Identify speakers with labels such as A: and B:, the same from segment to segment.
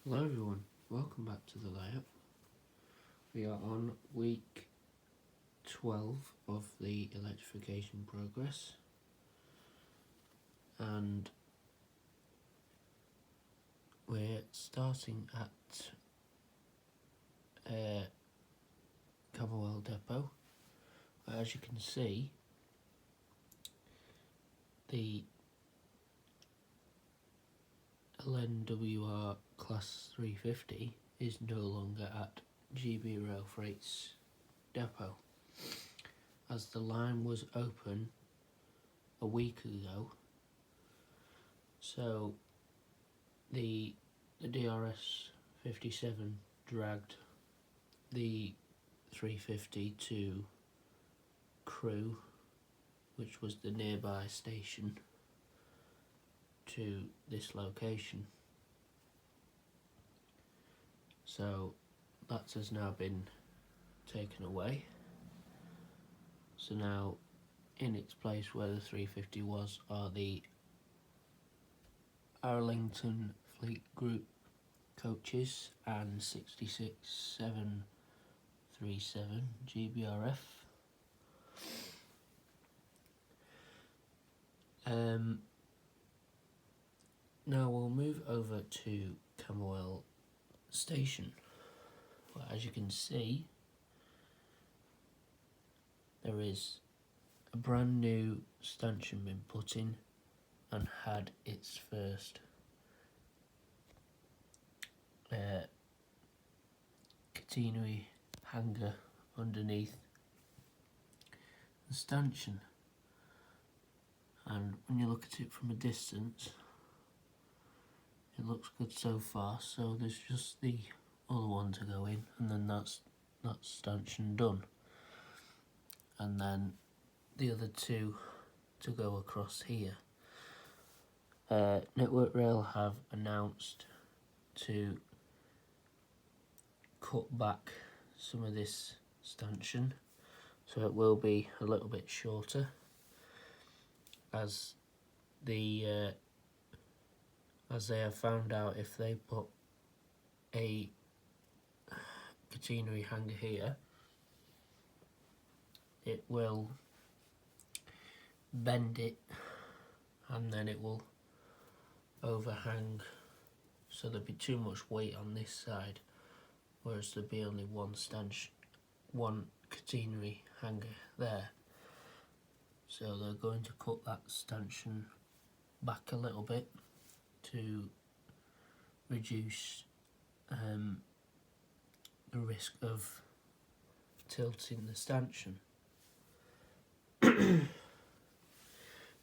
A: Hello everyone, welcome back to the layout. We are on week 12 of the electrification progress, and we're starting at Camberwell Depot. As you can see, the LNWR Class 350 is no longer at GB Rail Freight's depot, as the line was open a week ago. So the DRS 57 dragged the 350 to Crewe, which was the nearby station, to this location. So that has now been taken away. So now in its place where the 350 was are the Arlington Fleet Group coaches and 66737 GBRF. Now we'll move over to Camberwell Station, where, as you can see, there is a brand new stanchion been put in and had its first catenary hanger underneath the stanchion, and when you look at it from a distance it looks good so far. So there's just the other one to go in, and then that's stanchion done, and then the other two to go across here. Network Rail have announced to cut back some of this stanchion, so it will be a little bit shorter, as they have found out if they put a catenary hanger here, it will bend it and then it will overhang, so there'll be too much weight on this side, whereas there'll be only one catenary hanger there. So they're going to cut that stanchion back a little bit to reduce the risk of tilting the stanchion.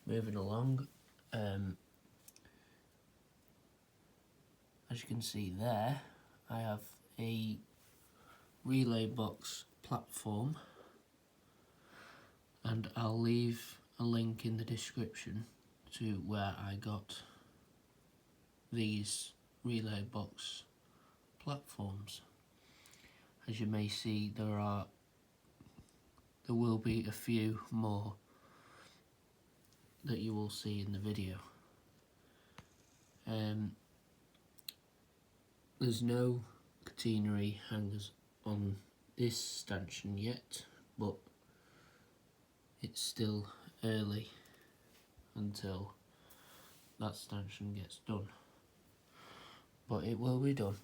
A: Moving along, as you can see there, I have a relay box platform, and I'll leave a link in the description to where I got these relay box platforms. As you may see, there will be a few more that you will see in the video. There's no catenary hangers on this stanchion yet, but it's still early until that stanchion gets done, but it will be done.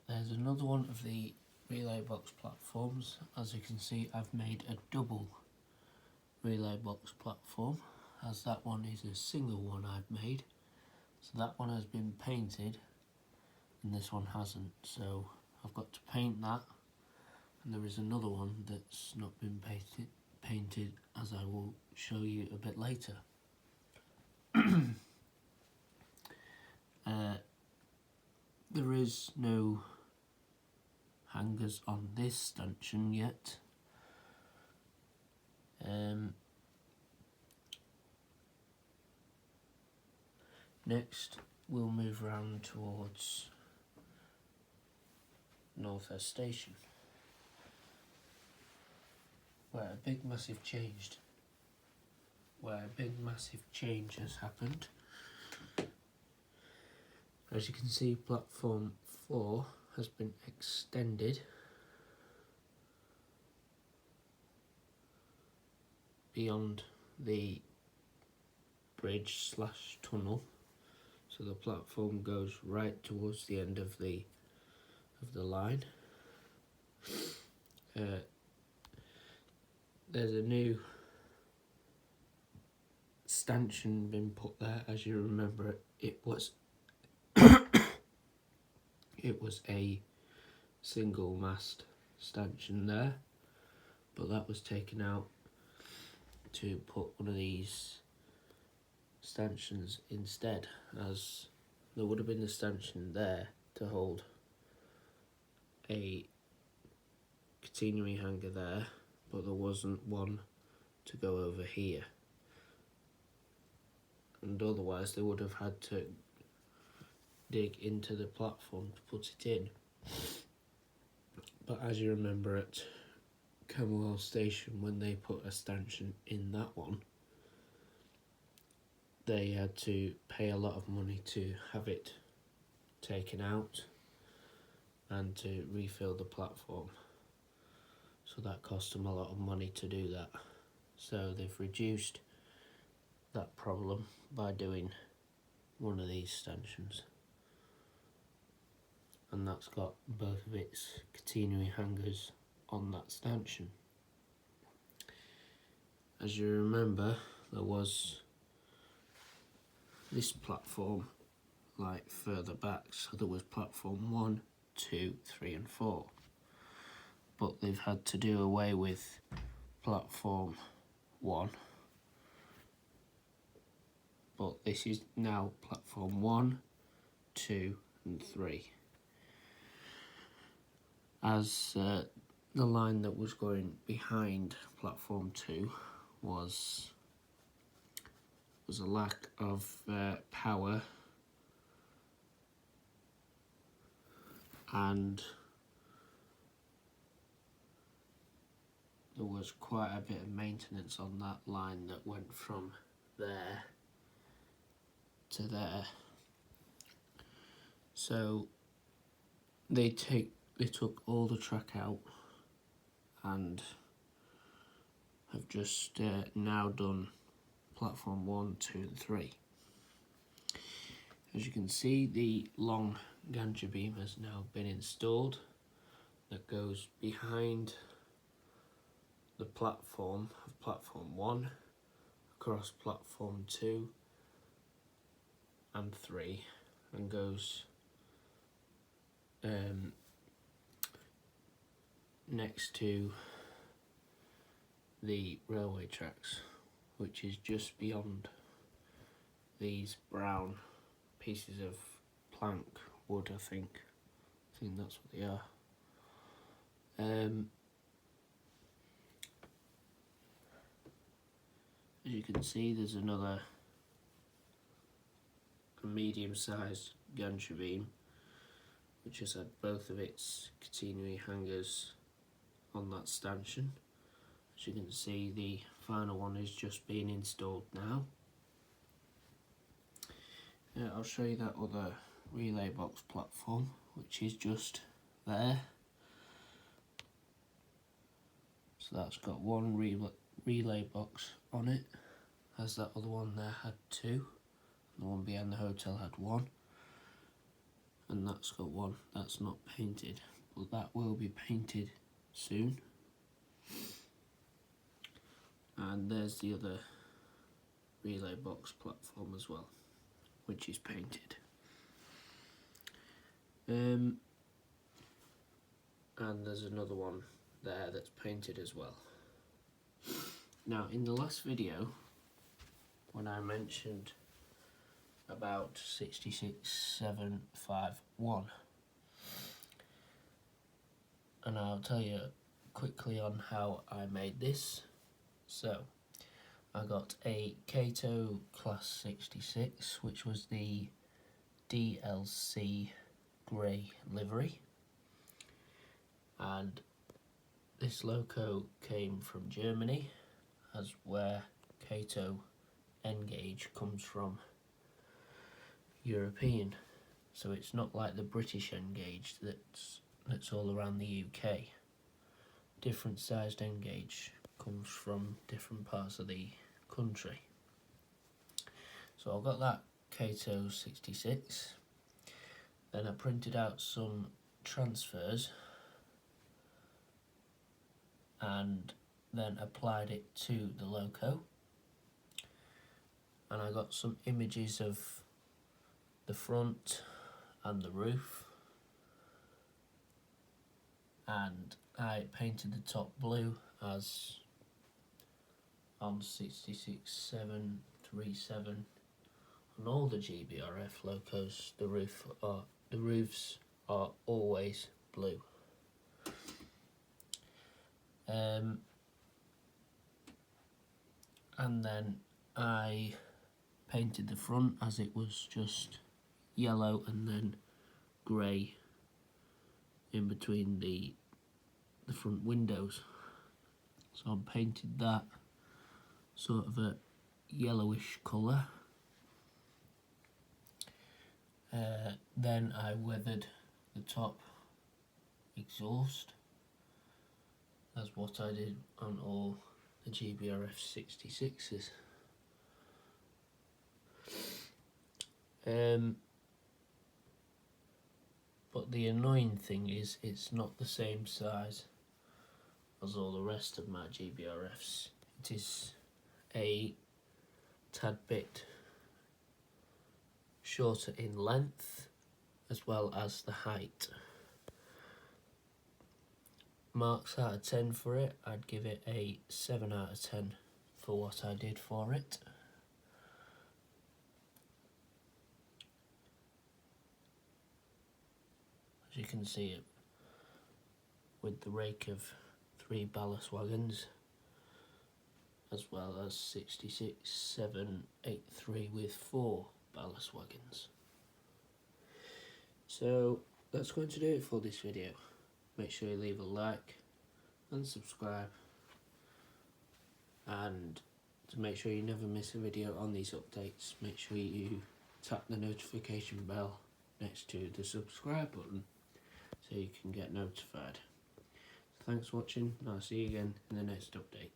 A: There's another one of the relay box platforms. As you can see, I've made a double relay box platform, as that one is a single one I've made. So that one has been painted and this one hasn't, so I've got to paint that, and there is another one that's not been painted, as I will show you a bit later. There is no hangers on this stanchion yet. Next we'll move round towards North West Station, where a big massive change has happened. As you can see, platform 4 has been extended beyond the bridge slash tunnel, so the platform goes right towards the end of the line. There's a new stanchion been put there. As you remember, it was a single mast stanchion there, but that was taken out to put one of these stanchions instead, as there would have been a stanchion there to hold a catenary hanger there, but there wasn't one to go over here, and otherwise they would have had to dig into the platform to put it in. But as you remember, at Camberwell Station, when they put a stanchion in that one, they had to pay a lot of money to have it taken out and to refill the platform, so that cost them a lot of money to do that. So they've reduced that problem by doing one of these stanchions, and that's got both of its catenary hangers on that stanchion. As you remember, there was this platform like further back, so there was platform 1, 2, 3 and 4, but they've had to do away with platform 1, but this is now platform 1, 2 and 3, as the line that was going behind platform 2 was a lack of power, and there was quite a bit of maintenance on that line that went from there to there. So they took all the track out and have just now done platform 1, 2 and 3. As you can see, the long gantry beam has now been installed that goes behind the platform of platform 1 across platform 2 and 3 and goes next to the railway tracks, which is just beyond these brown pieces of plank wood, I think that's what they are. As you can see, there's a medium-sized gantry beam which has had both of its catenary hangers on that stanchion. As you can see, the final one is just being installed now. I'll show you that other relay box platform, which is just there. So that's got one relay box on it, as that other one there had 2. The one behind the hotel had 1, and that's got 1 that's not painted, but that will be painted soon. And there's the other relay box platform as well, which is painted. And there's another one there that's painted as well. Now, in the last video, when I mentioned about 66751, and I'll tell you quickly on how I made this. So I got a Cato Class 66, which was the DLC grey livery, and this loco came from Germany, as where Cato N-gauge comes from, European. So it's not like the British N gauge that's all around the UK. Different sized N gauge comes from different parts of the country. So I got that Kato 66. Then I printed out some transfers and then applied it to the loco. And I got some images of the front and the roof. And I painted the top blue as on 66737. On all the GBRF locos, the roofs are always blue. And then I painted the front as it was just yellow and then grey in between the front windows. So I painted that sort of a yellowish colour. Then I weathered the top exhaust. That's what I did on all the GBRF 66s. But the annoying thing is it's not the same size as all the rest of my GBRFs. It is a tad bit shorter in length as well as the height. Marks out of 10 for it, I'd give it a 7 out of 10 for what I did for it. As you can see it with the rake of 3 ballast wagons, as well as 66783 with 4 ballast wagons. So that's going to do it for this video. Make sure you leave a like and subscribe, and to make sure you never miss a video on these updates, make sure you tap the notification bell next to the subscribe button so you can get notified. So thanks for watching, and I'll see you again in the next update.